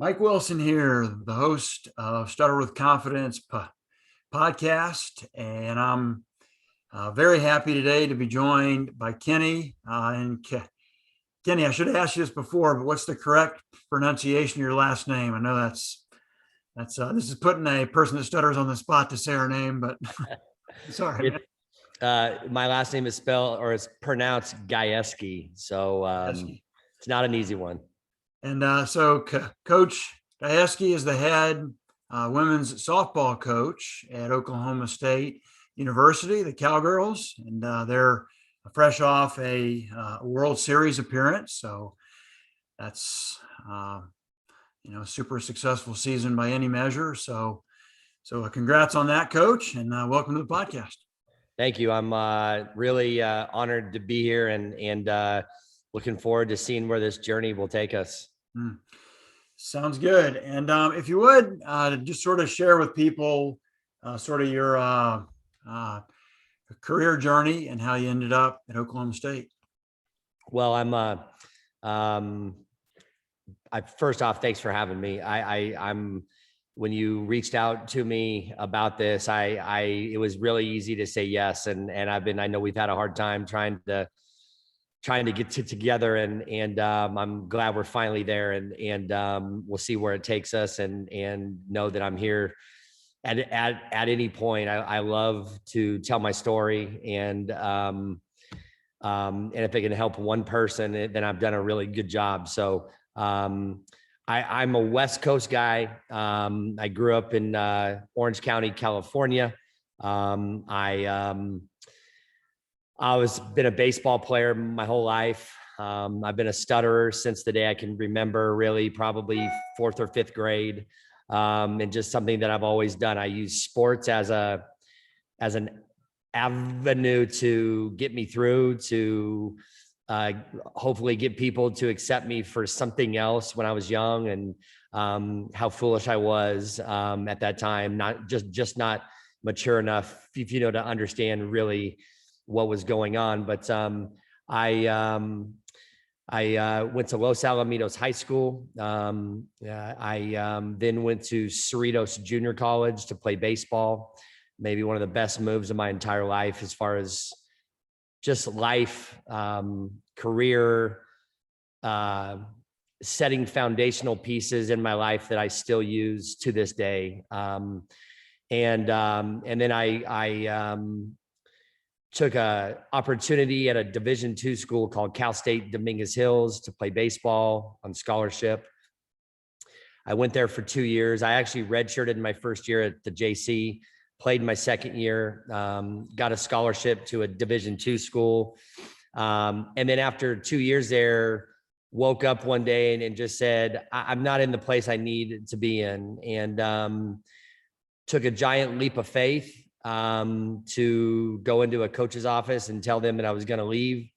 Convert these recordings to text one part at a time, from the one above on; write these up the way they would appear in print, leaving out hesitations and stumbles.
Mike Wilson here, the host of Stutter with Confidence podcast, and I'm very happy today to be joined by Kenny. Kenny, I should have asked you this before, but what's the correct pronunciation of your last name? I know that's this is putting a person that stutters on the spot to say her name, but sorry, man. My last name is spelled, or it's pronounced Gajewski, so it's not an easy one. And so Coach Gajewski is the head women's softball coach at Oklahoma State University, the Cowgirls, and they're fresh off a World Series appearance. So that's super successful season by any measure. So congrats on that, Coach, and welcome to the podcast. Thank you. I'm really honored to be here and looking forward to seeing where this journey will take us. Sounds good. And if you would just sort of share with people sort of your career journey and how you ended up at Oklahoma State. Well, first off, thanks for having me. I'm when you reached out to me about this, it was really easy to say yes. And I know we've had a hard time trying to get together and I'm glad we're finally there and we'll see where it takes us and know that I'm here at any point. I love to tell my story and if it can help one person, then I've done a really good job. So I'm a West Coast guy. I grew up in Orange County, California. I was been a baseball player my whole life. I've been a stutterer since the day I can remember, really probably fourth or fifth grade. And just something that I've always done. I use sports as an avenue to get me through, to hopefully get people to accept me for something else when I was young, and how foolish I was at that time, not just not mature enough, to understand really what was going on. But I went to Los Alamitos High School. I then went to Cerritos Junior College to play baseball. Maybe one of the best moves of my entire life as far as just life, career, setting foundational pieces in my life that I still use to this day. And then I took an opportunity at a Division II school called Cal State Dominguez Hills to play baseball on scholarship. I went there for 2 years. I actually redshirted my first year at the JC, played my second year, got a scholarship to a Division II school. And then after 2 years there, woke up one day and just said, I'm not in the place I need to be in. And took a giant leap of faith to go into a coach's office and tell them that I was going to leave.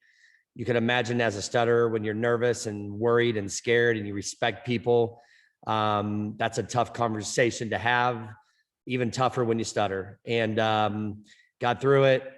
You can imagine as a stutterer, when you're nervous and worried and scared and you respect people, that's a tough conversation to have, even tougher when you stutter. And got through it,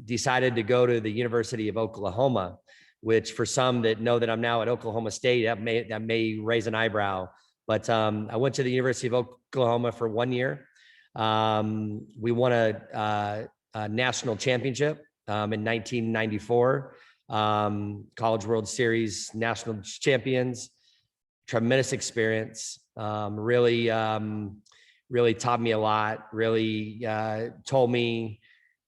decided to go to the University of Oklahoma, which for some that know that I'm now at Oklahoma State, that may raise an eyebrow. But I went to the University of Oklahoma for 1 year. We won a national championship in 1994, College World Series national champions. Tremendous experience. Really taught me a lot. Really told me,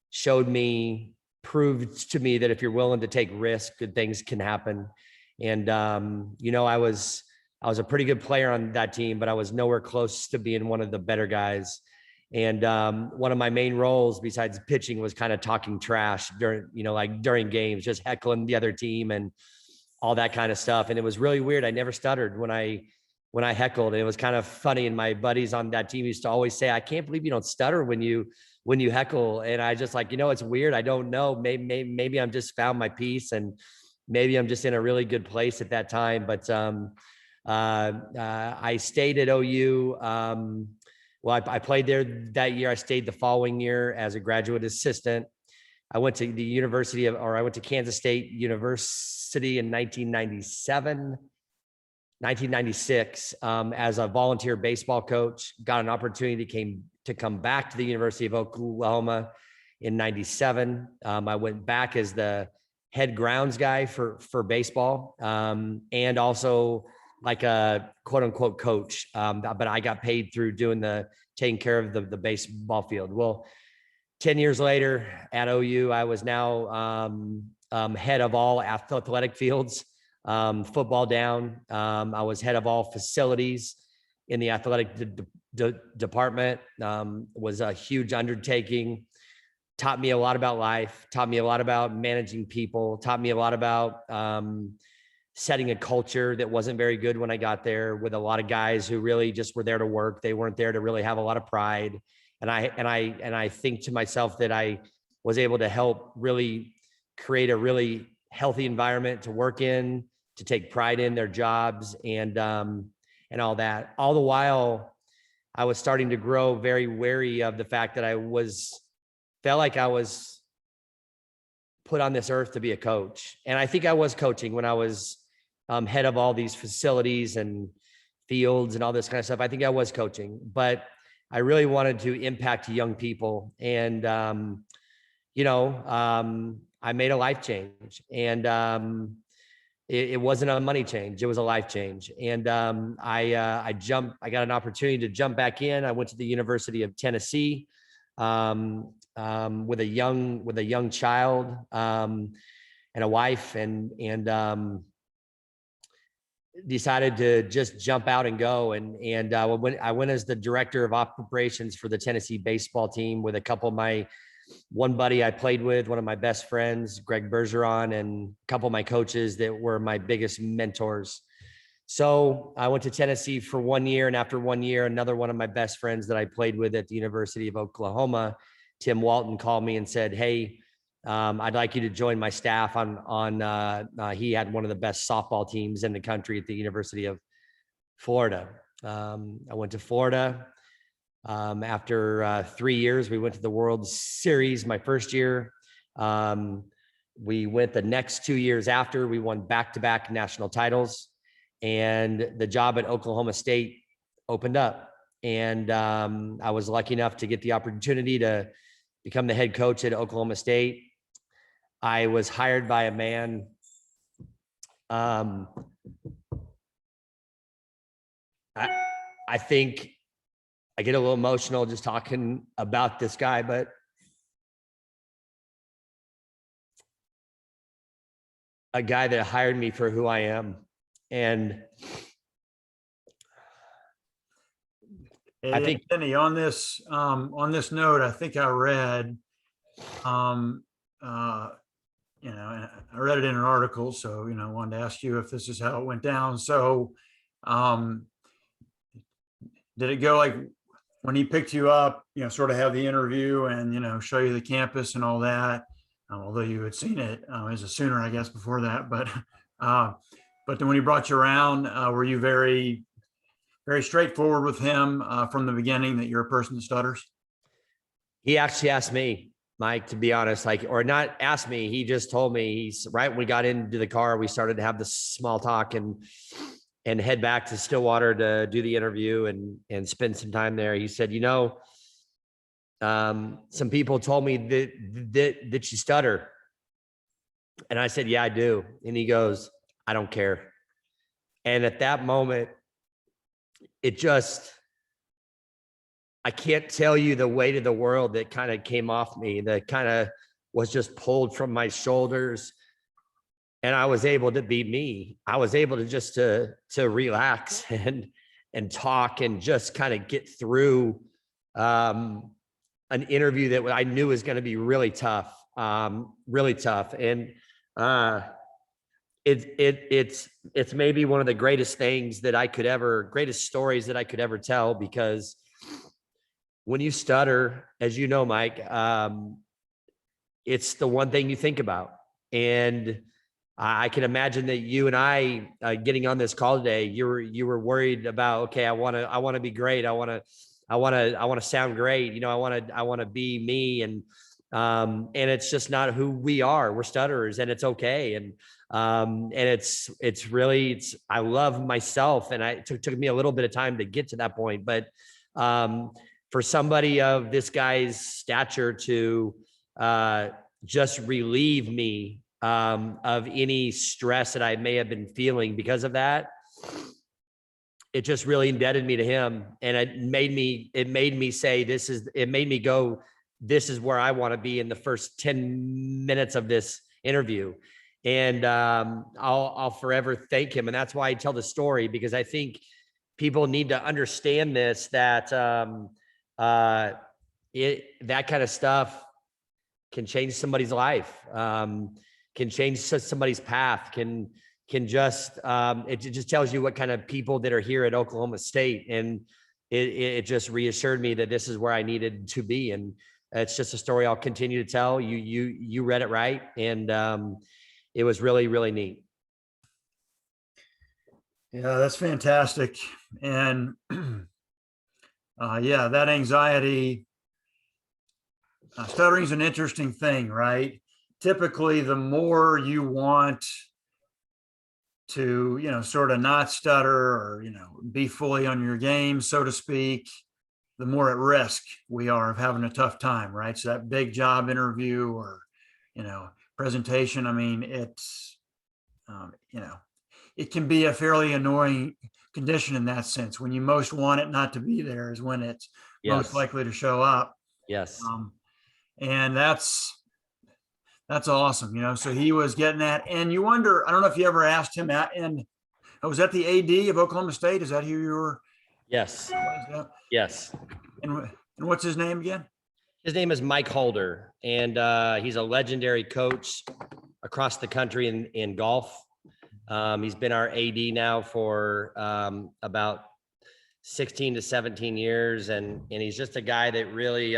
showed me, proved to me that if you're willing to take risks, good things can happen. And I was a pretty good player on that team, but I was nowhere close to being one of the better guys. And one of my main roles besides pitching was kind of talking trash during games, just heckling the other team and all that kind of stuff. And it was really weird. I never stuttered when I heckled. And it was kind of funny. And my buddies on that team used to always say, I can't believe you don't stutter when you heckle. And I just like, it's weird. I don't know. Maybe I'm just found my peace and maybe I'm just in a really good place at that time. But I stayed at OU. I played there that year. I stayed the following year as a graduate assistant. I went to Kansas State University in 1997. 1996 as a volunteer baseball coach. Got an opportunity to come back to the University of Oklahoma in 97. I went back as the head grounds guy for baseball, and also like a quote unquote coach. But I got paid through taking care of the baseball field. Well, 10 years later at OU, I was now head of all athletic fields, football down. I was head of all facilities in the athletic department. Was a huge undertaking. Taught me a lot about life, taught me a lot about managing people, taught me a lot about setting a culture that wasn't very good when I got there, with a lot of guys who really just were there to work. They weren't there to really have a lot of pride. And I think to myself that I was able to help really create a really healthy environment to work in, to take pride in their jobs, and all that. All the while, I was starting to grow very wary of the fact that felt like I was put on this earth to be a coach. And I think I was coaching when I was head of all these facilities and fields and all this kind of stuff. I think I was coaching, but I really wanted to impact young people. And, I made a life change, and it wasn't a money change. It was a life change. And I got an opportunity to jump back in. I went to the University of Tennessee, with a young child, and a wife, and decided to just jump out and go. And I went as the director of operations for the Tennessee baseball team with a couple of one buddy I played with, one of my best friends, Greg Bergeron, and a couple of my coaches that were my biggest mentors. So I went to Tennessee for 1 year, and after 1 year, another one of my best friends that I played with at the University of Oklahoma, Tim Walton, called me and said, "Hey, I'd like you to join my staff he had one of the best softball teams in the country at the University of Florida." I went to Florida. After 3 years, we went to the World Series my first year. We went the next 2 years after. We won back-to-back national titles, and the job at Oklahoma State opened up. And I was lucky enough to get the opportunity to become the head coach at Oklahoma State. I was hired by a man. I think I get a little emotional just talking about this guy, but a guy that hired me for who I am. And I think, Kenny, on this note, I think I read, and I read it in an article, so, I wanted to ask you if this is how it went down. So, did it go like when he picked you up, sort of have the interview and, show you the campus and all that, although you had seen it as a Sooner, I guess, before that, but then when he brought you around, were you very, very straightforward with him from the beginning that you're a person that stutters? he actually asked me, Mike, to be honest, or not asked me, he just told me. He's right when we got into the car, we started to have this small talk and head back to Stillwater to do the interview and spend some time there. He said, some people told me that you stutter. And I said, yeah, I do. And he goes, I don't care. And at that moment, I can't tell you the weight of the world that kind of came off me, that kind of was just pulled from my shoulders. And I was able to be me. I was able to just to relax and talk and just kind of get through an interview that I knew was going to be really tough, really tough. And it's maybe one of the greatest things that greatest stories that I could ever tell, because when you stutter, as you know, Mike, it's the one thing you think about. And I can imagine that you and I, getting on this call today, you were worried about, okay, I want to be great. I want to sound great. I want to be me. And it's just not who we are. We're stutterers, and it's okay. And And I love myself, and it took me a little bit of time to get to that point, but for somebody of this guy's stature to just relieve me of any stress that I may have been feeling because of that, it just really indebted me to him. And it made me say, this is where I want to be in the first 10 minutes of this interview. And I'll forever thank him. And that's why I tell the story, because I think people need to understand this, that that kind of stuff can change somebody's life, can change somebody's path, can just, it just tells you what kind of people that are here at Oklahoma State. And it just reassured me that this is where I needed to be. And it's just a story I'll continue to tell. You read it right. And it was really, really neat. Yeah, that's fantastic. And yeah, that anxiety, stuttering is an interesting thing, right? Typically, the more you want to, sort of not stutter or, be fully on your game, so to speak, the more at risk we are of having a tough time, right? So that big job interview or, presentation, I mean, it's, it can be a fairly annoying condition in that sense. When you most want it not to be there is when it's most likely to show up. Yes. And that's awesome. So he was getting that. And you wonder, I don't know if you ever asked him and was that the AD of Oklahoma State? Is that who you were? Yes. Yes. And what's his name again? His name is Mike Holder, and he's a legendary coach across the country in golf. He's been our AD now for about 16 to 17 years. And he's just a guy that really,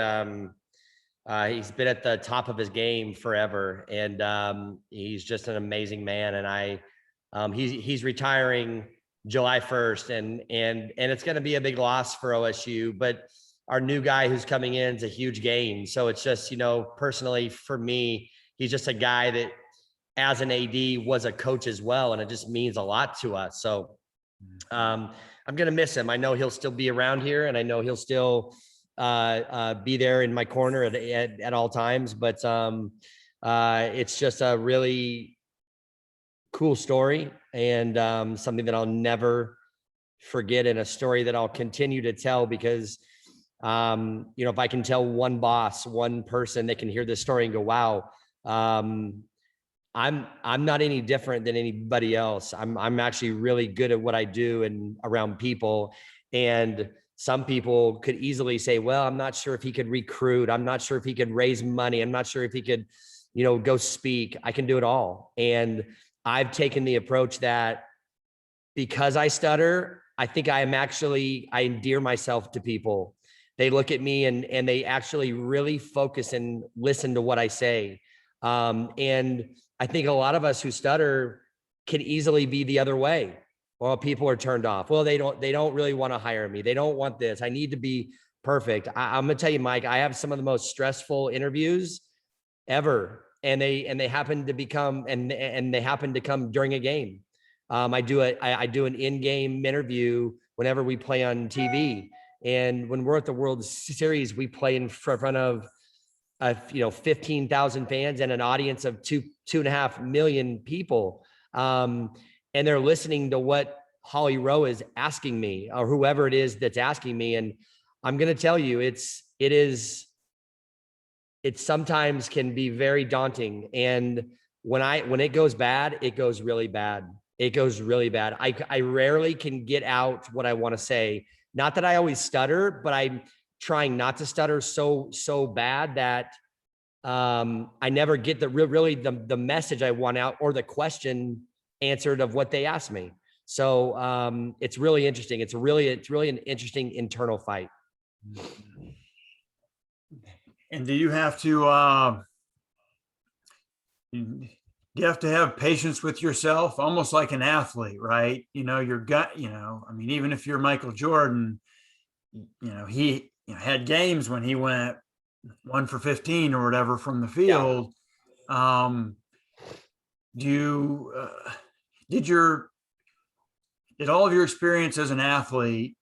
he's been at the top of his game forever. And he's just an amazing man. And he's retiring July 1st, and it's going to be a big loss for OSU, but our new guy who's coming in is a huge gain. So it's just, personally for me, he's just a guy that as an AD was a coach as well. And it just means a lot to us. So I'm going to miss him. I know he'll still be around here, and I know he'll still be there in my corner at all times. But it's just a really cool story, and something that I'll never forget, and a story that I'll continue to tell, because if I can tell one boss, one person that can hear this story and go, wow, I'm not any different than anybody else. I'm actually really good at what I do and around people. And some people could easily say, well, I'm not sure if he could recruit. I'm not sure if he could raise money. I'm not sure if he could, go speak. I can do it all. And I've taken the approach that because I stutter, I think I endear myself to people. They look at me and they actually really focus and listen to what I say. And I think a lot of us who stutter can easily be the other way. Well, people are turned off. Well, they don't really want to hire me. They don't want this. I need to be perfect. I'm going to tell you, Mike, I have some of the most stressful interviews ever. And they happen to become, and they happen to come during a game. I do an in-game interview whenever we play on TV. And when we're at the World Series, we play in front of 15,000 fans and an audience of 2.5 million people. And they're listening to what Holly Rowe is asking me, or whoever it is that's asking me. And I'm going to tell you, it sometimes can be very daunting. And when it goes bad, it goes really bad. It goes really bad. I rarely can get out what I want to say. Not that I always stutter, but I'm trying not to stutter so bad that I never get the message I want out, or the question answered of what they asked me. So it's really interesting. It's really an interesting internal fight. And do you have to have patience with yourself, almost like an athlete, right? Your gut, even if you're Michael Jordan, he had games when he went 1 for 15 or whatever from the field. Yeah. do you, did your, did all of your experience as an athlete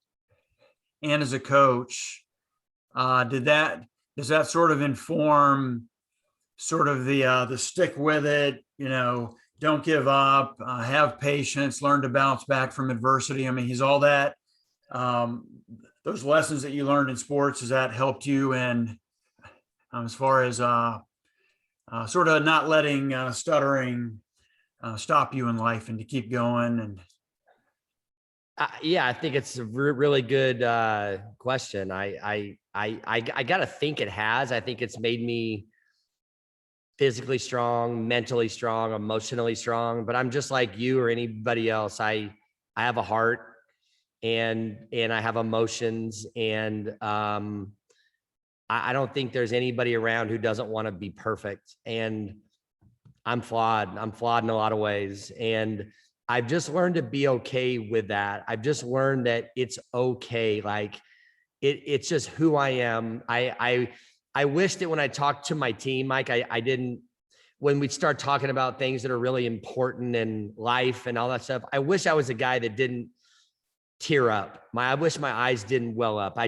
and as a coach, does that sort of inform sort of the stick with it, don't give up, have patience, learn to bounce back from adversity? I mean, he's all that, um, those lessons that you learned in sports, has that helped you? And as far as sort of not letting stuttering stop you in life and to keep going? And Yeah, I think it's a really good question. I gotta think it has. I think it's made me physically strong, mentally strong, emotionally strong. But I'm just like you or anybody else. I have a heart, and I have emotions, and I don't think there's anybody around who doesn't want to be perfect. And I'm flawed. I'm flawed in a lot of ways. And I've just learned to be okay with that. I've just learned that it's okay. Like it's just who I am. I wish that when I talked to my team, Mike, I didn't, when we start talking about things that are really important in life and all that stuff, I wish I was a guy that didn't tear up. I wish my eyes didn't well up. I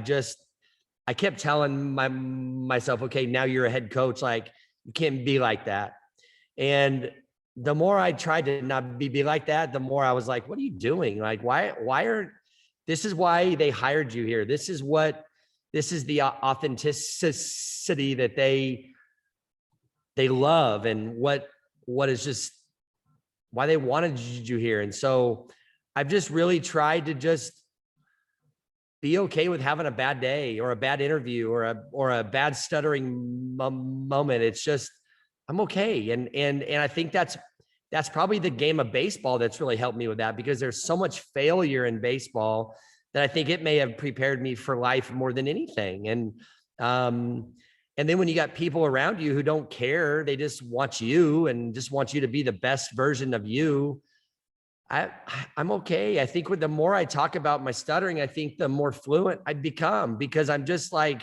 kept telling myself, okay, now you're a head coach. Like you can't be like that. And the more I tried to not be like that, the more I was like, what are you doing? Like, this is why they hired you here. This is the authenticity that they love, and what is just why they wanted you here. And so I've just really tried to just be okay with having a bad day or a bad interview or a bad stuttering moment. It's just, I'm okay. And I think that's probably the game of baseball that's really helped me with that, because there's so much failure in baseball that I think it may have prepared me for life more than anything. And then when you got people around you who don't care, they just want you and just want you to be the best version of you. I'm okay. I think with the more I talk about my stuttering, I think the more fluent I become, because I'm just like,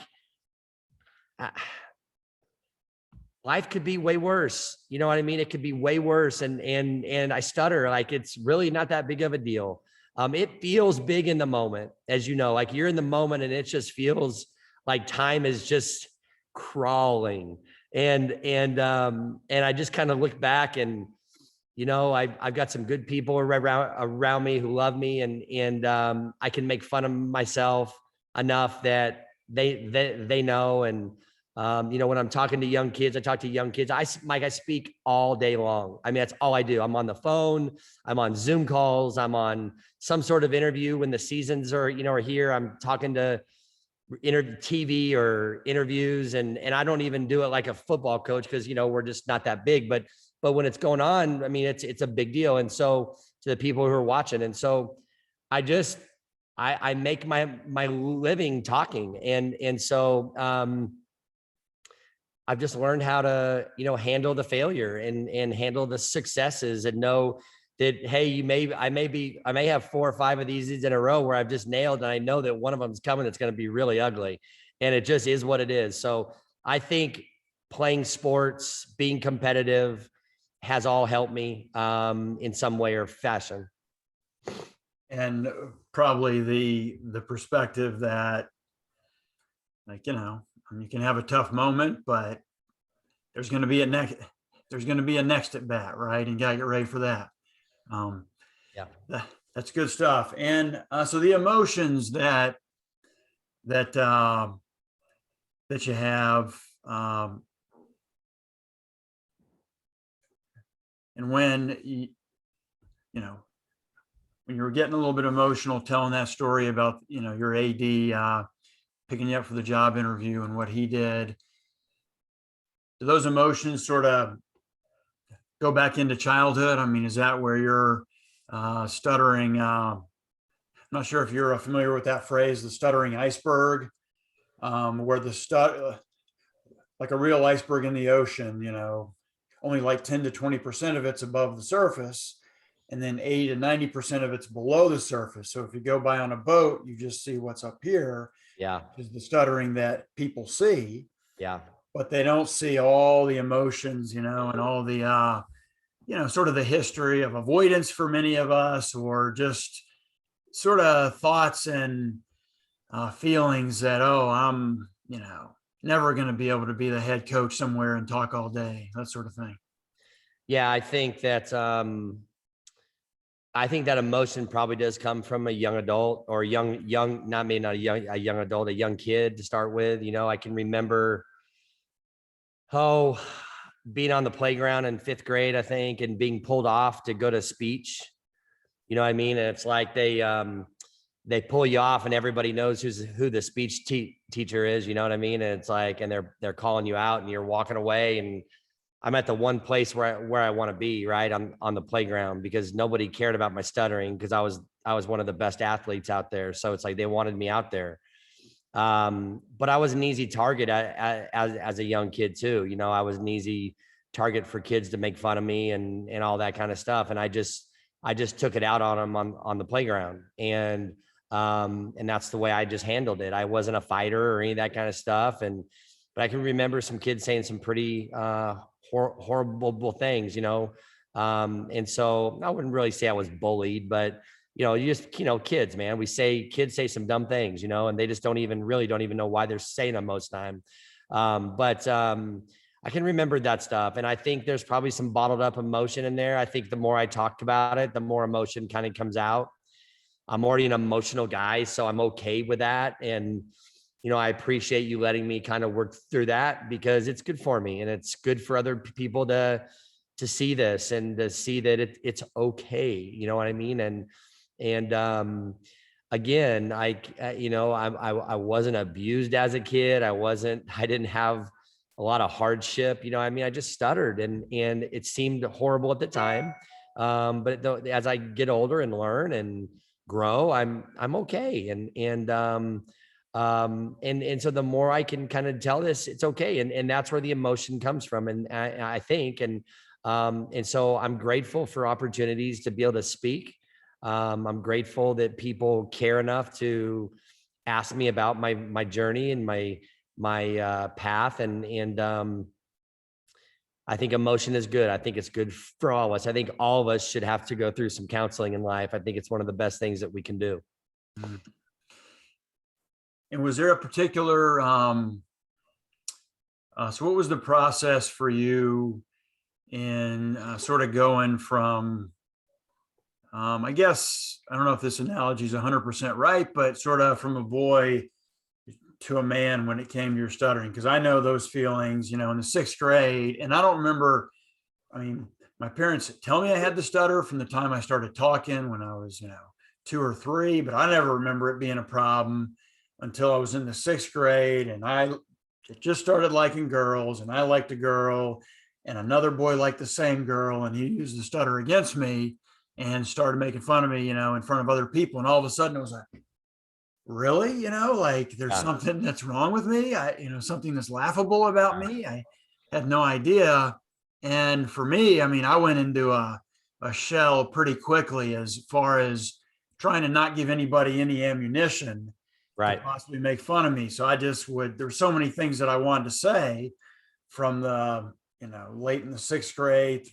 life could be way worse. You know what I mean? It could be way worse. And I stutter. Like, it's really not that big of a deal. It feels big in the moment, as you know, like you're in the moment and it just feels like time is just crawling. And I just kind of look back and, I've got some good people around me who love me, and I can make fun of myself enough that they know. And when I'm talking to young kids, I talk to young kids. Mike, I speak all day long. I mean, that's all I do. I'm on the phone. I'm on Zoom calls. I'm on some sort of interview when the seasons are here. I'm talking to TV or interviews, and I don't even do it like a football coach, because we're just not that big. But when it's going on, I mean, it's a big deal. And so to the people who are watching, and so I make my living talking, and so I've just learned how to handle the failure and handle the successes, and know that, hey, I may have 4 or 5 of these in a row where I've just nailed, and I know that one of them is coming that's going to be really ugly, and it just is what it is. So I think playing sports, being competitive, has all helped me in some way or fashion. And probably the perspective that, like, you can have a tough moment, but there's going to be a next at bat, right? And you got to get ready for that. Yeah. That's good stuff. And so the emotions that you have, and when when you were getting a little bit emotional telling that story about your AD picking you up for the job interview and what he did, do those emotions sort of go back into childhood? I mean, is that where you're stuttering? I'm not sure if you're familiar with that phrase, the stuttering iceberg, where like a real iceberg in the ocean, only like 10 to 20% of it's above the surface, and then 80 to 90% of it's below the surface. So if you go by on a boat, you just see what's up here. Yeah. Is the stuttering that people see. Yeah. But they don't see all the emotions, and all the sort of the history of avoidance for many of us, or just sort of thoughts and feelings that, oh, I'm, never going to be able to be the head coach somewhere and talk all day, that sort of thing. Yeah, I think that emotion probably does come from a young adult, or not maybe not a young adult, a young kid to start with. I can remember, being on the playground in 5th grade, I think, and being pulled off to go to speech. You know what I mean? And it's like they pull you off and everybody knows who the speech teacher is. You know what I mean? And it's like, and they're calling you out and you're walking away, and I'm at the one place where I want to be, right? I'm on the playground, because nobody cared about my stuttering, because I was one of the best athletes out there. So it's like they wanted me out there. But I was an easy target as a young kid too. I was an easy target for kids to make fun of me and all that kind of stuff. And I just took it out on them on the playground. And that's the way I just handled it. I wasn't a fighter or any of that kind of stuff. But I can remember some kids saying some pretty horrible things, and so I wouldn't really say I was bullied, but kids, man, kids say some dumb things, and they just don't even know why they're saying them most time. But I can remember that stuff, and I think there's probably some bottled up emotion in there. I think the more I talked about it, the more emotion kind of comes out. I'm already an emotional guy, so I'm okay with that. And I appreciate you letting me kind of work through that, because it's good for me, and it's good for other people to see this and to see that it's okay. You know what I mean? And again, I wasn't abused as a kid. I didn't have a lot of hardship. I just stuttered, and it seemed horrible at the time. But as I get older and learn and grow, I'm okay. And so the more I can kind of tell this, it's okay. And that's where the emotion comes from. And I think, and so I'm grateful for opportunities to be able to speak. I'm grateful that people care enough to ask me about my journey and my path. And I think emotion is good. I think it's good for all of us. I think all of us should have to go through some counseling in life. I think it's one of the best things that we can do. Mm. And was there a particular, so what was the process for you in sort of going from, I guess, I don't know if this analogy is 100% right, but sort of from a boy to a man when it came to your stuttering? Because I know those feelings, in the 6th grade, and I don't remember, my parents tell me I had the stutter from the time I started talking when I was, 2 or 3, but I never remember it being a problem until I was in the 6th grade, and I just started liking girls, and I liked a girl, and another boy liked the same girl, and he used the stutter against me and started making fun of me, in front of other people. And all of a sudden it was like, really? Like there's something that's wrong with me. Something that's laughable about me. I had no idea. And for me, I went into a shell pretty quickly as far as trying to not give anybody any ammunition to possibly make fun of me. So I just there's so many things that I wanted to say from the, late in the 6th grade,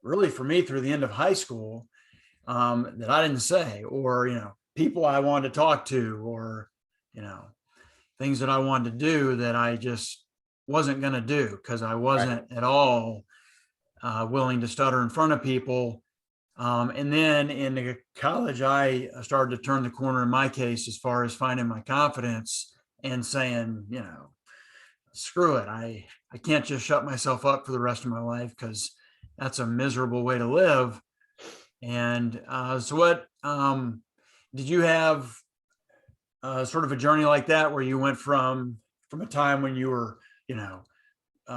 really for me through the end of high school, that I didn't say, or, people I wanted to talk to, or, things that I wanted to do that I just wasn't going to do because I wasn't at all willing to stutter in front of people. And then in college, I started to turn the corner in my case as far as finding my confidence and saying, screw it. I can't just shut myself up for the rest of my life, because that's a miserable way to live. And so what, did you have sort of a journey like that where you went from a time when you were,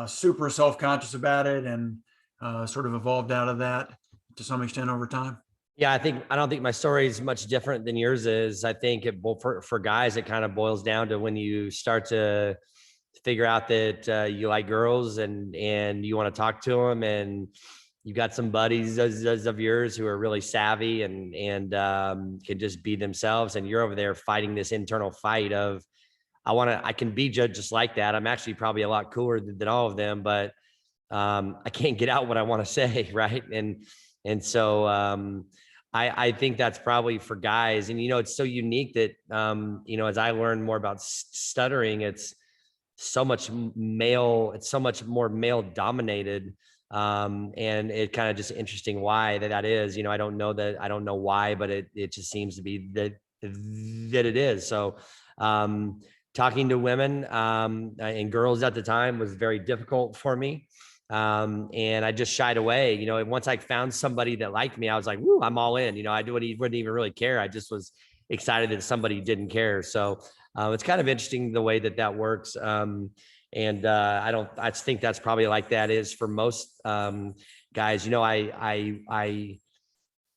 super self-conscious about it, and sort of evolved out of that to some extent over time? Yeah, I don't think my story is much different than yours is. I think for guys, it kind of boils down to when you start to figure out that you like girls and you want to talk to them, and you got some buddies of yours who are really savvy and can just be themselves, and you're over there fighting this internal fight of, I can be judged just like that. I'm actually probably a lot cooler than all of them, but I can't get out what I want to say. Right. And so, I think that's probably for guys. And, it's so unique that, as I learn more about stuttering, it's so much more male dominated. And it kind of just interesting why that is, I don't know why, but it just seems to be that it is. So, talking to women, and girls at the time was very difficult for me. And I just shied away, once I found somebody that liked me, I was like, woo, I'm all in, I wouldn't even really care. I just was excited that somebody didn't care. So, it's kind of interesting the way that works. And I think that's probably like that is for most, guys. I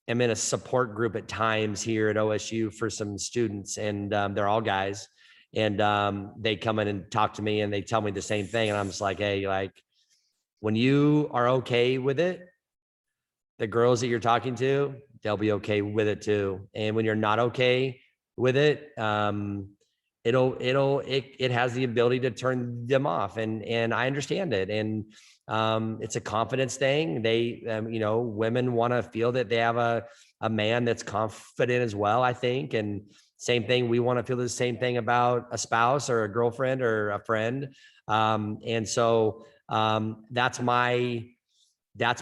am in a support group at times here at OSU for some students, and they're all guys, and they come in and talk to me and they tell me the same thing. And I'm just like, hey, like, when you are okay with it, the girls that you're talking to, they'll be okay with it too. And when you're not okay with it, it has the ability to turn them off. And I understand it. And it's a confidence thing. They, women want to feel that they have a man that's confident as well, I think. And same thing, we want to feel the same thing about a spouse or a girlfriend or a friend. And so that's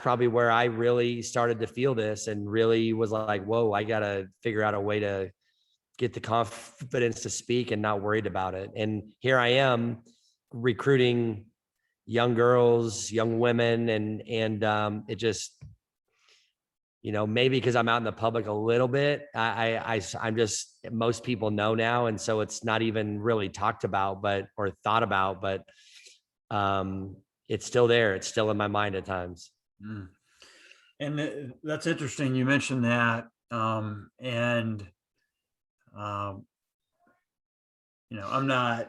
probably where I really started to feel this and really was like, whoa, I got to figure out a way to get the confidence to speak and not worried about it. And here I am recruiting young girls, young women, and it just, maybe because I'm out in the public a little bit, I'm just, most people know now. And so it's not even really talked about, or thought about, but it's still there. It's still in my mind at times. Mm. And that's interesting. You mentioned that. And I'm not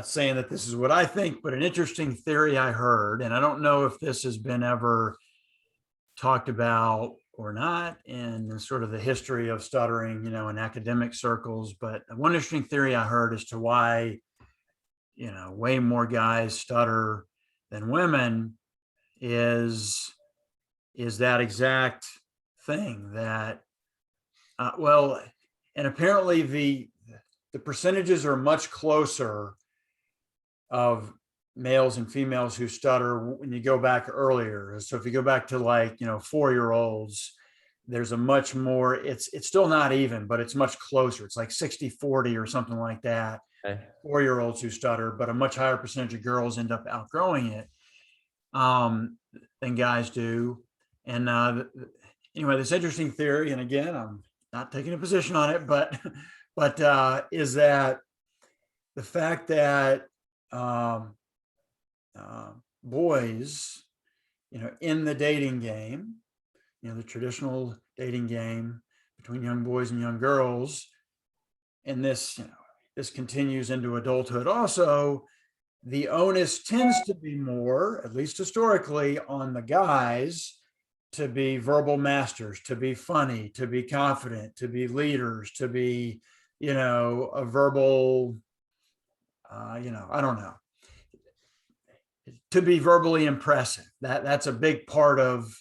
saying that this is what I think, but an interesting theory I heard, and I don't know if this has been ever talked about or not in sort of the history of stuttering, in academic circles, but one interesting theory I heard as to why, way more guys stutter than women is that exact thing that, and apparently the percentages are much closer of males and females who stutter when you go back earlier. So if you go back to 4-year-olds, there's a much more, it's still not even, but it's much closer. It's like 60-40 or something like that. Okay. 4-year-olds who stutter, but a much higher percentage of girls end up outgrowing it than guys do. And anyway, this interesting theory, and again, I'm not taking a position on it, but is that the fact that boys, in the dating game, the traditional dating game between young boys and young girls, and this continues into adulthood also, the onus tends to be more, at least historically, on the guys to be verbal masters, to be funny, to be confident, to be leaders, to be, a verbal, I don't know, to be verbally impressive. That's a big part of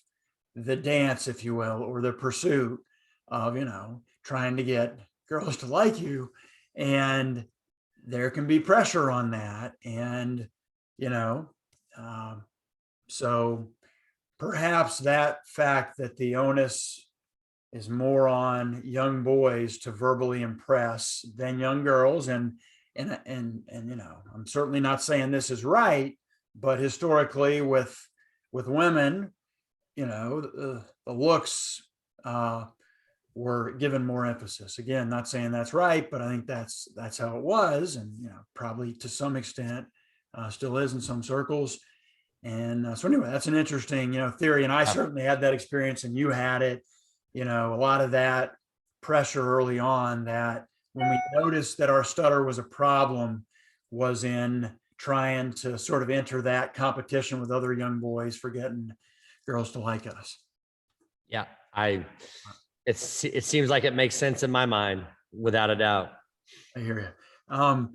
the dance, if you will, or the pursuit of, trying to get girls to like you. And there can be pressure on that. And, so perhaps that fact that the onus is more on young boys to verbally impress than young girls. And I'm certainly not saying this is right, but historically with women, the looks were given more emphasis. Again, not saying that's right, but I think that's how it was, and probably to some extent still is in some circles. And so anyway, that's an interesting theory, and I certainly had that experience, and you had it. A lot of that pressure early on, that when we noticed that our stutter was a problem, was in trying to sort of enter that competition with other young boys for getting girls to like us. Yeah, it seems like it makes sense in my mind, without a doubt. I hear you.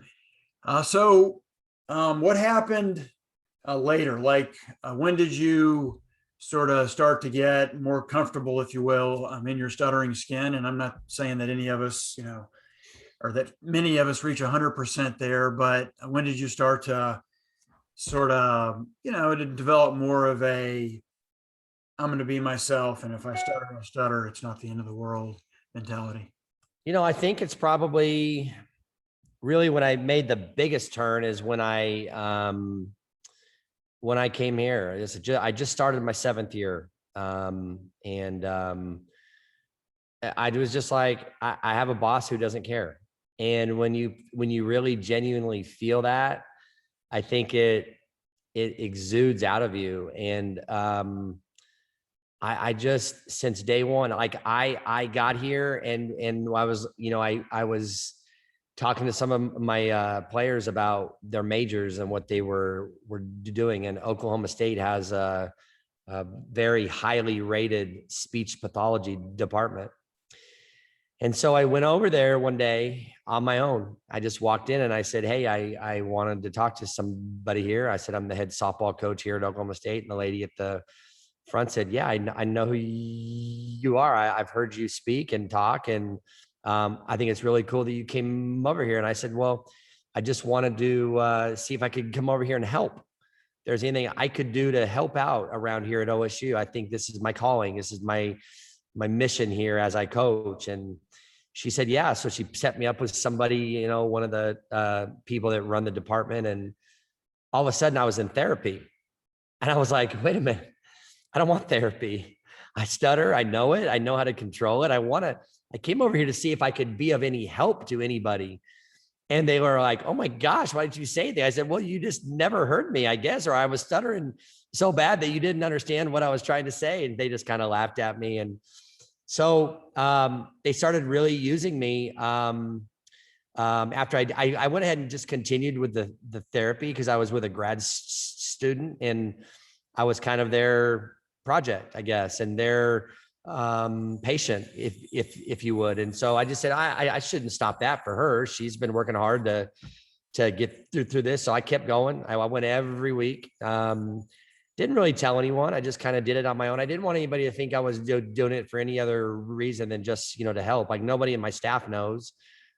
So what happened later? Like, when did you sort of start to get more comfortable, if you will, in your stuttering skin? And I'm not saying that any of us, or that many of us reach 100% there, but when did you start to sort of, to develop more of a, I'm going to be myself, and if I stutter, it's not the end of the world mentality? I think it's probably really when I made the biggest turn is when I came here. I just started my 7th year. And I was just like, I have a boss who doesn't care. And when you really genuinely feel that, I think it exudes out of you. And I just, since day one, like I got here and I was, I was talking to some of my players about their majors and what they were doing. And Oklahoma State has a very highly rated speech pathology department. And so I went over there one day on my own. I just walked in and I said, hey, I wanted to talk to somebody here. I said, I'm the head softball coach here at Oklahoma State. And the lady at the front said, yeah, I know who you are. I've heard you speak and talk. And I think it's really cool that you came over here. And I said, well, I just wanted to see if I could come over here and help. If there's anything I could do to help out around here at OSU. I think this is my calling. This is my mission here as I coach. And she said, yeah. So she set me up with somebody, one of the people that run the department. And all of a sudden I was in therapy. And I was like, wait a minute, I don't want therapy. I stutter. I know it. I know how to control it. I came over here to see if I could be of any help to anybody. And they were like, oh my gosh, why did you say that? I said, well, you just never heard me, I guess, or I was stuttering so bad that you didn't understand what I was trying to say. And they just kind of laughed at me. And so they started really using me after I went ahead and just continued with the therapy, because I was with a grad student and I was kind of their project, I guess, and their patient, if you would. And so I just said, I shouldn't stop that for her. She's been working hard to get through this. So I kept going. I went every week. Didn't really tell anyone. I just kind of did it on my own. I didn't want anybody to think I was doing it for any other reason than just, to help. Like nobody in my staff knows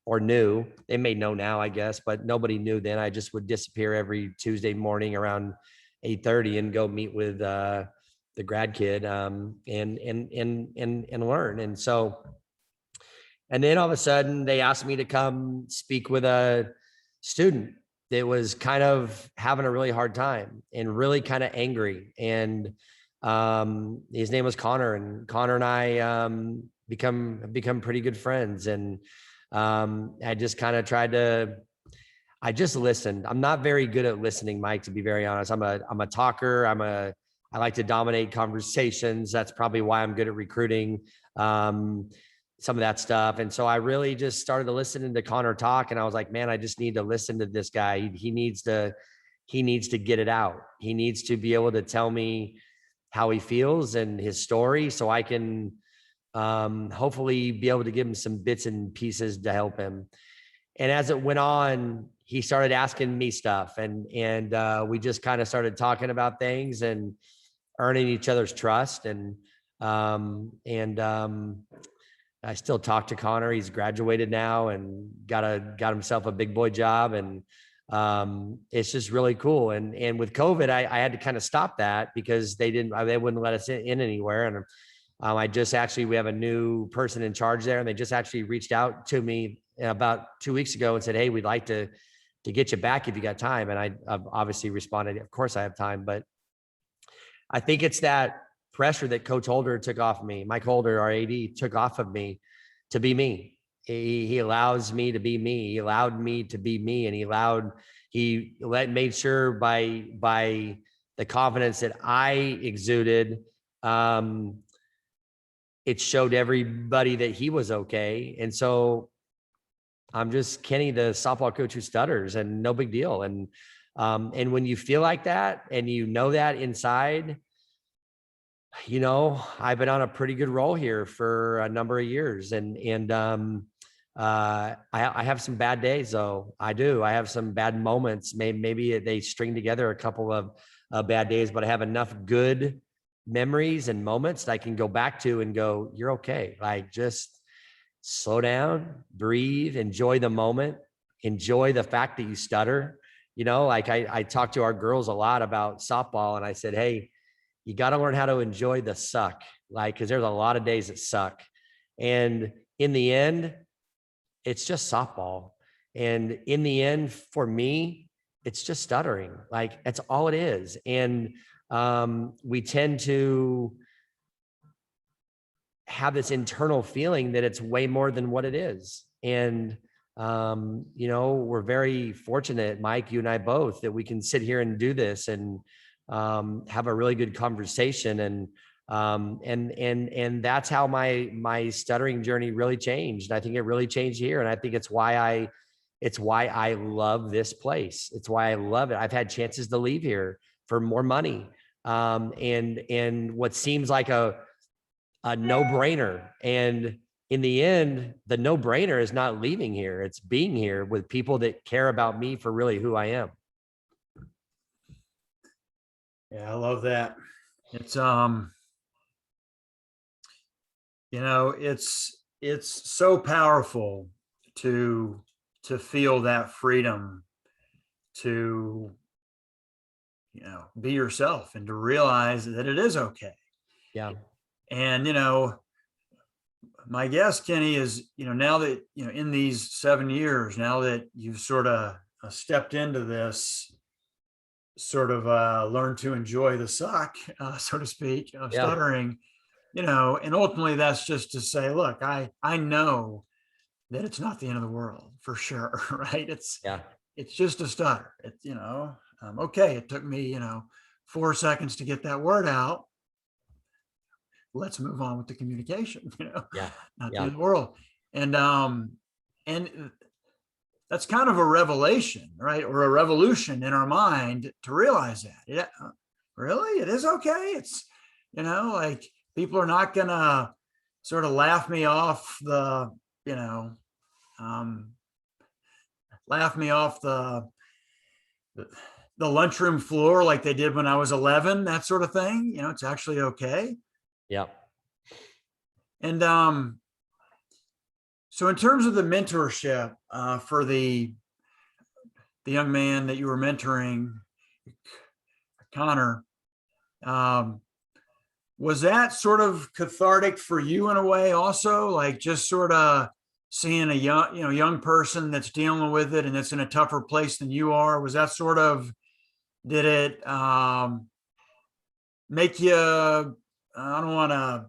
or knew. They may know now, I guess, but nobody knew then. I just would disappear every Tuesday morning around 8:30 and go meet with the grad kid and learn. And so, and then all of a sudden they asked me to come speak with a student that was kind of having a really hard time and really kind of angry. And his name was Connor, and Connor and I become pretty good friends. And I just kind of I just listened. I'm not very good at listening, Mike, to be very honest. I'm a talker. I like to dominate conversations. That's probably why I'm good at recruiting, some of that stuff. And so I really just started to listen to Connor talk. And I was like, man, I just need to listen to this guy. He needs to get it out. He needs to be able to tell me how he feels and his story, so I can hopefully be able to give him some bits and pieces to help him. And as it went on, he started asking me stuff, and we just kind of started talking about things and earning each other's trust. And I still talk to Connor. He's graduated now and got himself a big boy job. And it's just really cool. And with COVID, I had to kind of stop that because they wouldn't let us in anywhere. And we have a new person in charge there, and they just actually reached out to me about 2 weeks ago and said, hey, we'd like to get you back if you got time. And I've obviously responded, of course I have time. But I think it's that pressure that Coach Holder took off of me. Mike Holder, our AD, took off of me to be me. He allows me to be me. He allowed me to be me. And made sure by the confidence that I exuded, it showed everybody that he was okay. And so I'm just Kenny, the softball coach who stutters, and no big deal. And when you feel like that and that inside, I've been on a pretty good roll here for a number of years. And I have some bad days, though. I do. I have some bad moments. Maybe they string together a couple bad days, but I have enough good memories and moments that I can go back to and go, you're okay. Like, just slow down, breathe, enjoy the moment, enjoy the fact that you stutter. Like I talk to our girls a lot about softball, and I said, hey, you got to learn how to enjoy the suck. Like, because there's a lot of days that suck. And in the end, it's just softball. And in the end, for me, it's just stuttering. Like, that's all it is. And we tend to have this internal feeling that it's way more than what it is. And, we're very fortunate, Mike, you and I both, that we can sit here and do this and have a really good conversation. And that's how my stuttering journey really changed. I think it really changed here. And I think it's why I love this place. It's why I love it. I've had chances to leave here for more money. And what seems like a no-brainer. And in the end, the no-brainer is not leaving here. It's being here with people that care about me for really who I am. Yeah, I love that. It's it's so powerful to feel that freedom to be yourself and to realize that it is okay. Yeah. And my guess, Kenny, is now that in these 7 years, now that you've sort of stepped into this, sort of learned to enjoy the suck, so to speak, of Yeah. stuttering, and ultimately that's just to say, look, I know that it's not the end of the world for sure, right? It's just a stutter. Okay, it took me 4 seconds to get that word out. Let's move on with the communication, Yeah. not the Yeah. end of the world. And that's kind of a revelation, right? Or a revolution in our mind to realize that. Yeah, really, it is okay. It's, like, people are not gonna sort of laugh me off the, laugh me off the lunchroom floor like they did when I was 11, that sort of thing. It's actually okay. Yeah. And so in terms of the mentorship for the young man that you were mentoring, Connor, was that sort of cathartic for you in a way also? Like, just sort of seeing a young person that's dealing with it and that's in a tougher place than you are? Was that sort of, did it make you, I don't want to,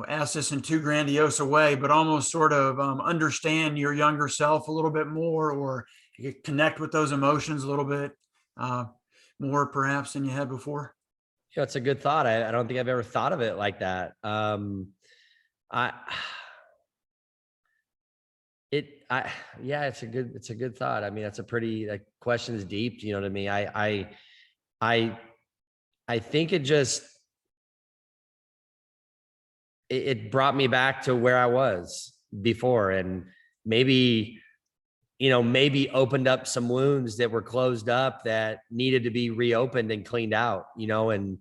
ask this in too grandiose a way, but almost sort of understand your younger self a little bit more, or you connect with those emotions a little bit more perhaps than you had before? Yeah, it's a good thought. I don't think I've ever thought of it like that. I, yeah, it's a good thought. I mean, that's a pretty, like, question is deep, to me. I think it brought me back to where I was before, and maybe opened up some wounds that were closed up that needed to be reopened and cleaned out, and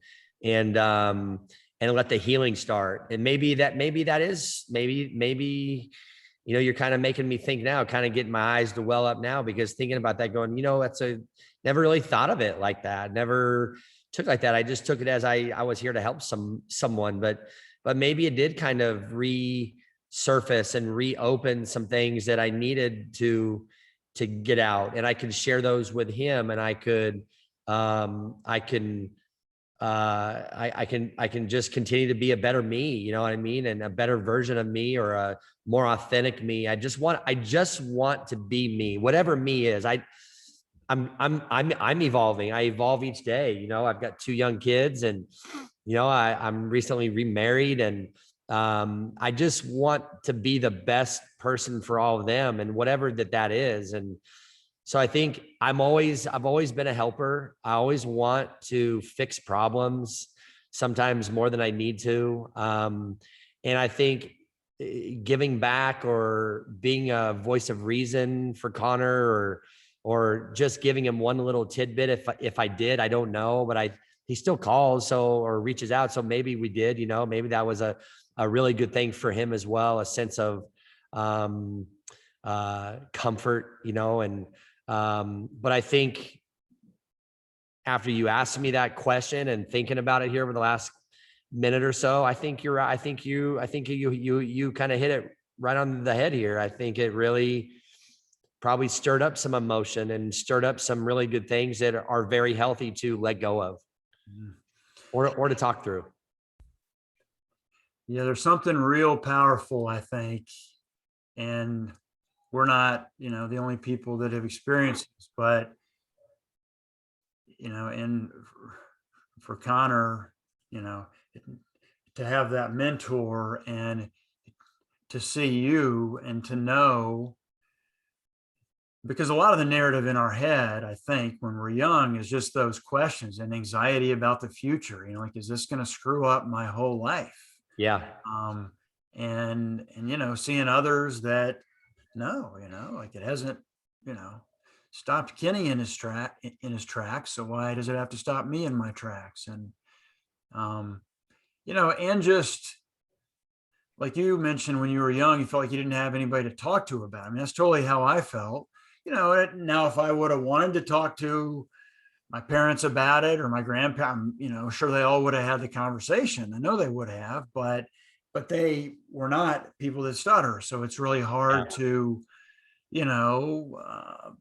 let the healing start. And maybe that is, you're kind of making me think now, kind of getting my eyes to well up now, because thinking about that, going, never really thought of it like that. Never took like that. I just took it as I was here to help someone, but maybe it did kind of resurface and reopen some things that I needed to get out, and I could share those with him, and I can just continue to be a better me, you know what I mean? And a better version of me, or a more authentic me. I just want to be me, whatever me is. I'm evolving. I evolve each day. I've got 2 young kids, and, I'm recently remarried, and I just want to be the best person for all of them, and whatever that is. And so I think I've always been a helper. I always want to fix problems, sometimes more than I need to. And I think giving back, or being a voice of reason for Connor, or just giving him one little tidbit. If I did, I don't know, but he still calls or reaches out. So maybe we did, maybe that was a really good thing for him as well, a sense of comfort, but I think after you asked me that question and thinking about it here over the last minute or so, I think you're right. I think you kind of hit it right on the head here. I think it really probably stirred up some emotion and stirred up some really good things that are very healthy to let go of or to talk through. Yeah, there's something real powerful, I think. And we're not, the only people that have experienced this, but, and for Connor, to have that mentor and to see you and to know, because a lot of the narrative in our head, I think, when we're young is just those questions and anxiety about the future, like, is this going to screw up my whole life? Yeah. And seeing others that no, like it hasn't, stopped Kenny in his tracks. So why does it have to stop me in my tracks? And, and just like you mentioned, when you were young, you felt like you didn't have anybody to talk to about it. I mean, that's totally how I felt. Now if I would have wanted to talk to my parents about it or my grandparents, sure, they all would have had the conversation. I know they would have, but they were not people that stutter. So it's really hard to, well,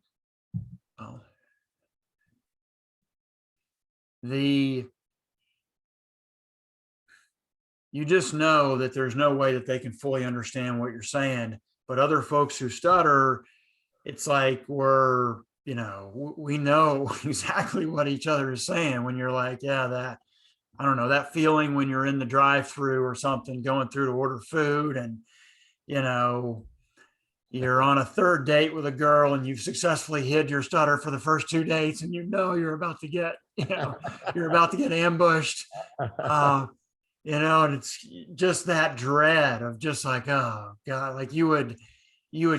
you just know that there's no way that they can fully understand what you're saying. But other folks who stutter, it's like we know exactly what each other is saying when you're like, yeah, that, I don't know, that feeling when you're in the drive-through or something, going through to order food, and, you're on a third date with a girl and you've successfully hid your stutter for the first 2 dates, and you're about to get, you're about to get ambushed. And it's just that dread of just like, oh God, like you would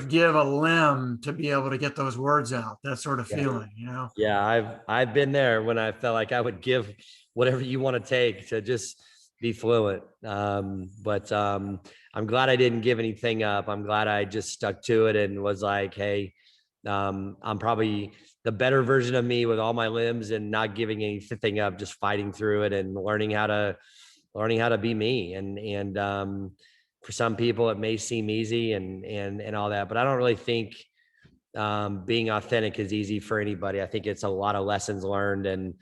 give a limb to be able to get those words out, that sort of feeling, Yeah, I've been there when I felt like I would give whatever you want to take to just be fluent. But I'm glad I didn't give anything up. I'm glad I just stuck to it and was like, hey, I'm probably the better version of me with all my limbs and not giving anything up, just fighting through it and learning how to be me. And for some people it may seem easy and all that, but I don't really think being authentic is easy for anybody. I think it's a lot of lessons learned and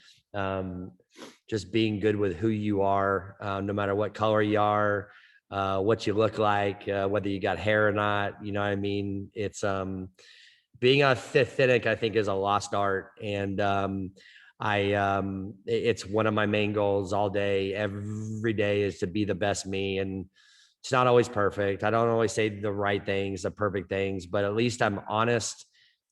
just being good with who you are, no matter what color you are, what you look like, whether you got hair or not, you know what I mean? It's being authentic, I think, is a lost art. And it's one of my main goals all day, every day, is to be the best me. And it's not always perfect. I don't always say the right things, the perfect things, but at least I'm honest,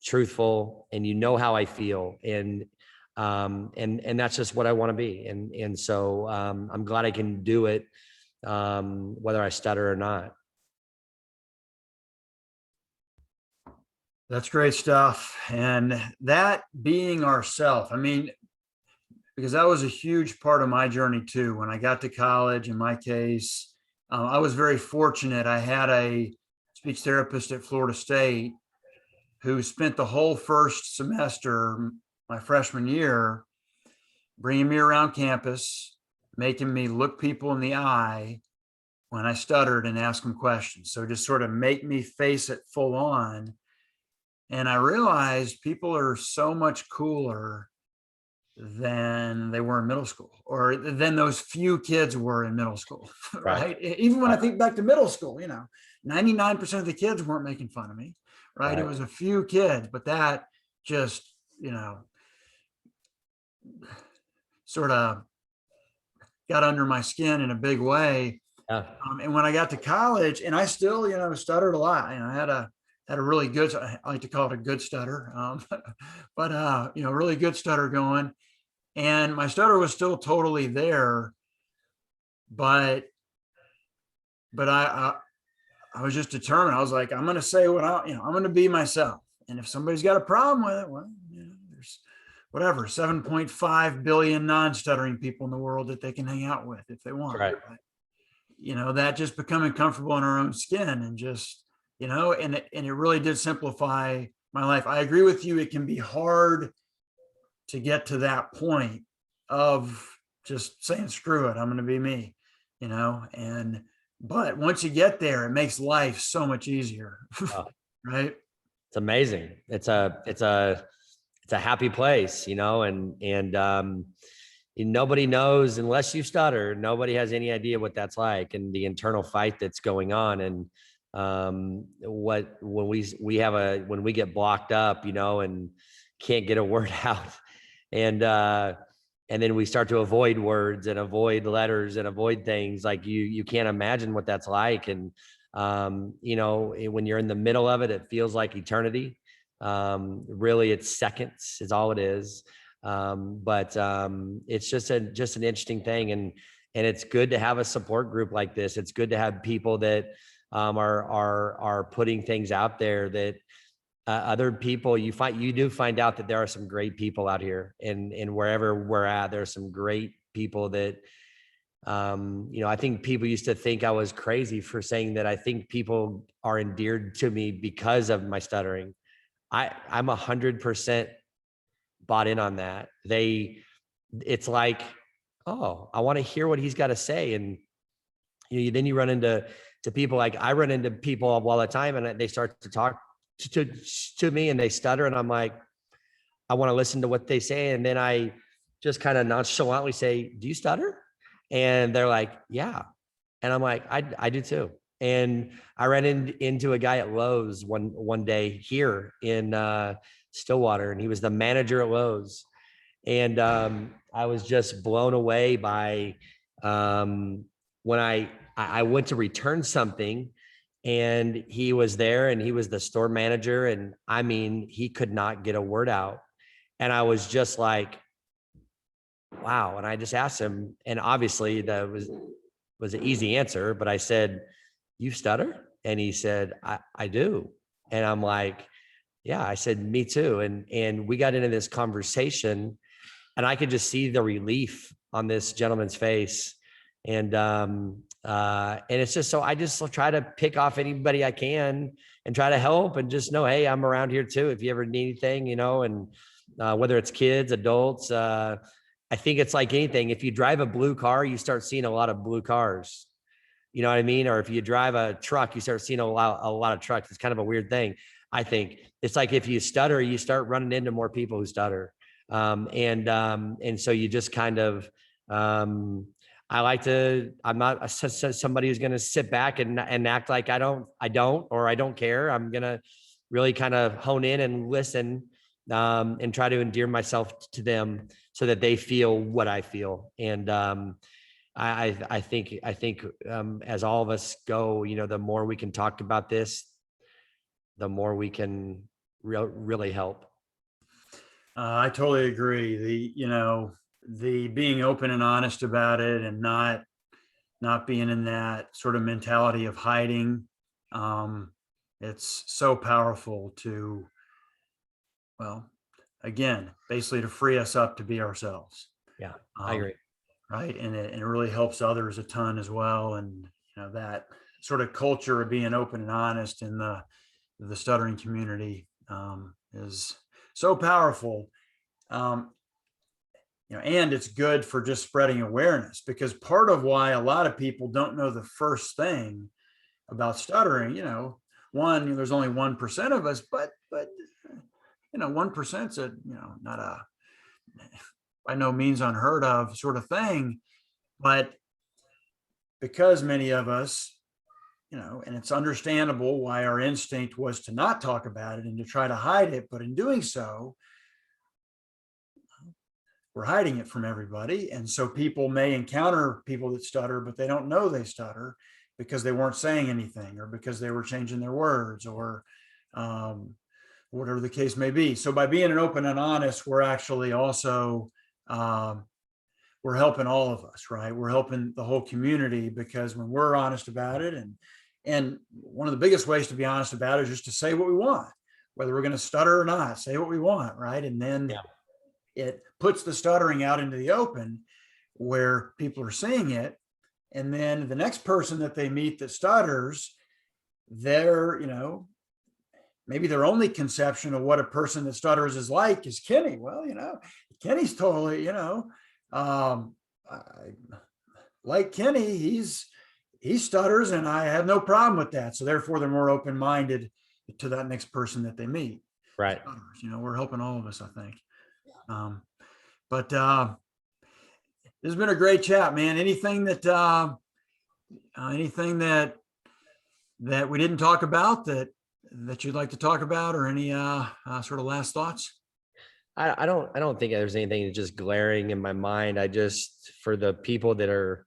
truthful, and how I feel. And that's just what I want to be. And so I'm glad I can do it, whether I stutter or not. That's great stuff. And that being ourself, I mean, because that was a huge part of my journey too. When I got to college, in my case, I was very fortunate. I had a speech therapist at Florida State who spent the whole first semester, my freshman year, bringing me around campus, making me look people in the eye when I stuttered and ask them questions. So just sort of make me face it full on. And I realized people are so much cooler than they were in middle school, or than those few kids were in middle school, right? Even when I think back to middle school, 99% of the kids weren't making fun of me, right? It was a few kids, but that just, sort of got under my skin in a big way. And when I got to college, and I still, stuttered a lot, I had a really good, I like to call it a good stutter, but really good stutter going. And my stutter was still totally there, but I was just determined. I was like, I'm going to say I'm going to be myself. And if somebody's got a problem with it, well, there's whatever, 7.5 billion non-stuttering people in the world that they can hang out with if they want. Right. But, that just becoming comfortable in our own skin and just, and it really did simplify my life. I agree with you. It can be hard to get to that point of just saying, screw it, I'm going to be me, but once you get there, it makes life so much easier. Oh, right. it's amazing. It's a happy place, and nobody knows unless you stutter. Nobody has any idea what that's like and the internal fight that's going on. And when we get blocked up, and can't get a word out, and then we start to avoid words and avoid letters and avoid things, like you can't imagine what that's like. And when you're in the middle of it, it feels like eternity. Really, it's seconds is all it is. But it's just an interesting thing, and it's good to have a support group like this. It's good to have people that are putting things out there that other people you do find out that there are some great people out here, and wherever we're at, there are some great people that I think people used to think I was crazy for saying that. I think people are endeared to me because of my stuttering. I'm 100% bought in on that. It's like, oh, I want to hear what he's got to say. And then you run into people, like I run into people all the time, and they start to talk to me and they stutter, and I'm like, I want to listen to what they say. And then I just kind of nonchalantly say, do you stutter? And they're like, yeah. And I'm like, I do too. And I ran into a guy at Lowe's one day here in Stillwater, and he was the manager at Lowe's. And I was just blown away by when I went to return something, and he was there, and he was the store manager. And I mean, he could not get a word out. And I was just like, wow. And I just asked him, and obviously that was an easy answer, but I said, you stutter? And he said, I do. And I'm like, yeah. I said, me too. And we got into this conversation, and I could just see the relief on this gentleman's face. And it's just, so I just try to pick off anybody I can and try to help, and just know, hey, I'm around here too, if you ever need anything, and whether it's kids, adults, I think it's like anything. If you drive a blue car, you start seeing a lot of blue cars. You know what I mean? Or if you drive a truck, you start seeing a lot of trucks. It's kind of a weird thing. I think it's like, if you stutter, you start running into more people who stutter. And so you just kind of, I'm not somebody who's going to sit back and act like I don't, or I don't care. I'm going to really kind of hone in and listen, and try to endear myself to them so that they feel what I feel. And I think as all of us go, the more we can talk about this, the more we can really help. I totally agree. The being open and honest about it, and not being in that sort of mentality of hiding. It's so powerful to, well, again, basically to free us up to be ourselves. Yeah, I agree. Right. And it really helps others a ton as well. And, that sort of culture of being open and honest in the stuttering community is so powerful. And it's good for just spreading awareness, because part of why a lot of people don't know the first thing about stuttering, one, there's only 1% of us, but 1%'s not a, by no means unheard of sort of thing. But because many of us, and it's understandable why our instinct was to not talk about it and to try to hide it, but in doing so, we're hiding it from everybody. And so people may encounter people that stutter, but they don't know they stutter because they weren't saying anything, or because they were changing their words, or whatever the case may be. So by being open and honest, we're actually also, we're helping all of us, right? We're helping the whole community, because when we're honest about it, and one of the biggest ways to be honest about it is just to say what we want. whether we're going to stutter or not, say what we want, right? And then Yeah. it puts the stuttering out into the open where people are seeing it. And then the next person that they meet that stutters, their, maybe their only conception of what a person that stutters is like is Kenny. Well, Kenny's totally, I, like Kenny, he stutters and I have no problem with that. So therefore they're more open-minded to that next person that they meet. Right. Stutters, we're helping all of us, I think. But this has been a great chat, man. Anything that we didn't talk about that you'd like to talk about, or any sort of last thoughts? I don't think there's anything just glaring in my mind. For the people that are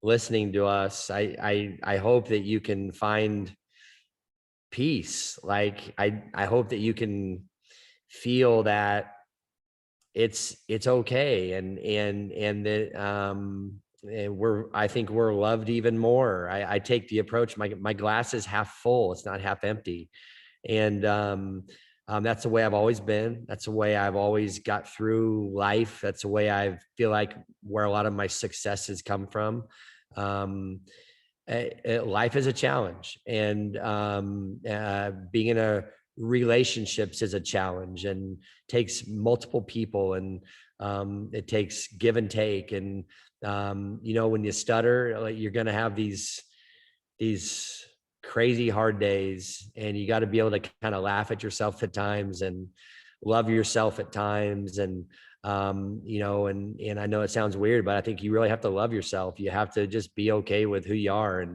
listening to us, I hope that you can find peace. Like I hope that you can feel that it's okay, and that I think we're loved even more. I take the approach, my glass is half full, it's not half empty. And that's the way I've always been. That's the way I've always got through life. That's the way I feel like where a lot of my successes come from. Life is a challenge, and being in a relationships is a challenge, and takes multiple people, and it takes give and take. And when you stutter, like, you're going to have these crazy hard days, and you got to be able to kind of laugh at yourself at times and love yourself at times. And and I know it sounds weird, but I think you really have to love yourself. You have to just be okay with who you are.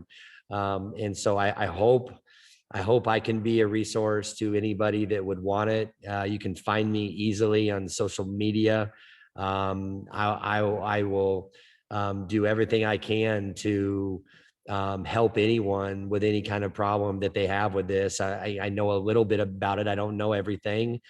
And so I hope I can be a resource to anybody that would want it. You can find me easily on social media. I will do everything I can to help anyone with any kind of problem that they have with this. I know a little bit about it. I don't know everything.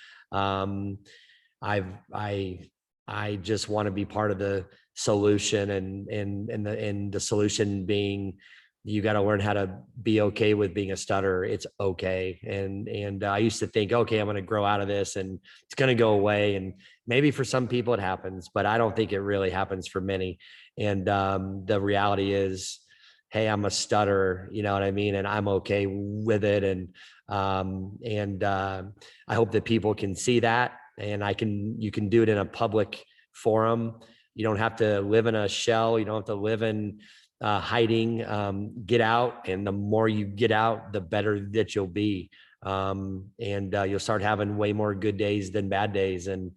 I just want to be part of the solution, and the solution being, you got to learn how to be okay with being a stutterer. It's okay. And I used to think, okay, I'm going to grow out of this and it's going to go away. And maybe for some people it happens, but I don't think it really happens for many. And the reality is, hey, I'm a stutterer, you know what I mean? And I'm okay with it. And I hope that people can see that, and you can do it in a public forum. You don't have to live in a shell. You don't have to live in hiding. Get out. And the more you get out, the better that you'll be. You'll start having way more good days than bad days. And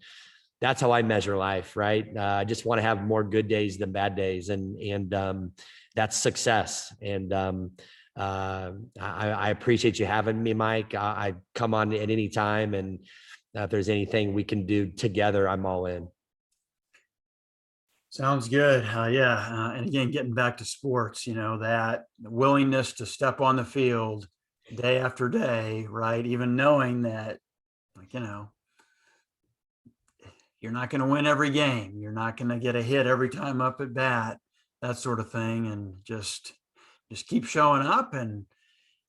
that's how I measure life, right? I just want to have more good days than bad days. And that's success. And I appreciate you having me, Mike. I come on at any time, and if there's anything we can do together, I'm all in. Sounds good. And again, getting back to sports, that willingness to step on the field day after day, right? Even knowing that, you're not going to win every game. You're not going to get a hit every time up at bat, that sort of thing. And just keep showing up. And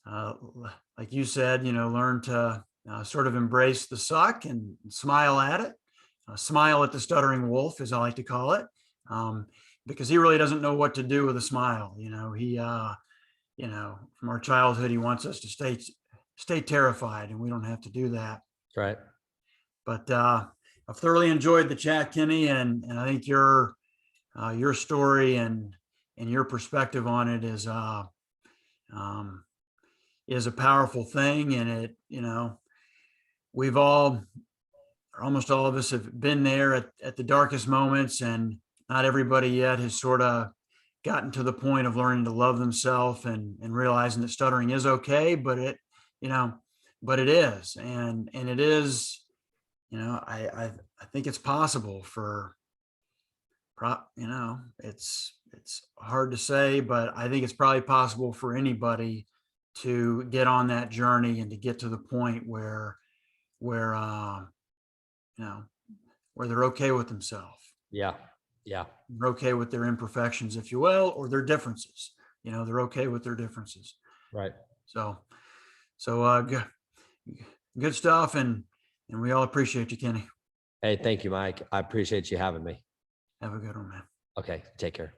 like you said, learn to sort of embrace the suck and smile at it. Smile at the stuttering wolf, as I like to call it. Because he really doesn't know what to do with a smile. He, from our childhood, he wants us to stay terrified, and we don't have to do that. Right. But I've thoroughly enjoyed the chat, Kenny, and I think your story and your perspective on it is a powerful thing. And it, we've all, or almost all of us, have been there at the darkest moments, and not everybody yet has sort of gotten to the point of learning to love themselves and realizing that stuttering is okay, but it is. And it is, I think it's possible it's hard to say, but I think it's probably possible for anybody to get on that journey and to get to the point where they're okay with themselves. Yeah. They're okay with their imperfections, if you will, or their differences. They're okay with their differences. Right. So good stuff. And we all appreciate you, Kenny. Hey, thank you, Mike. I appreciate you having me. Have a good one, man. Okay, take care.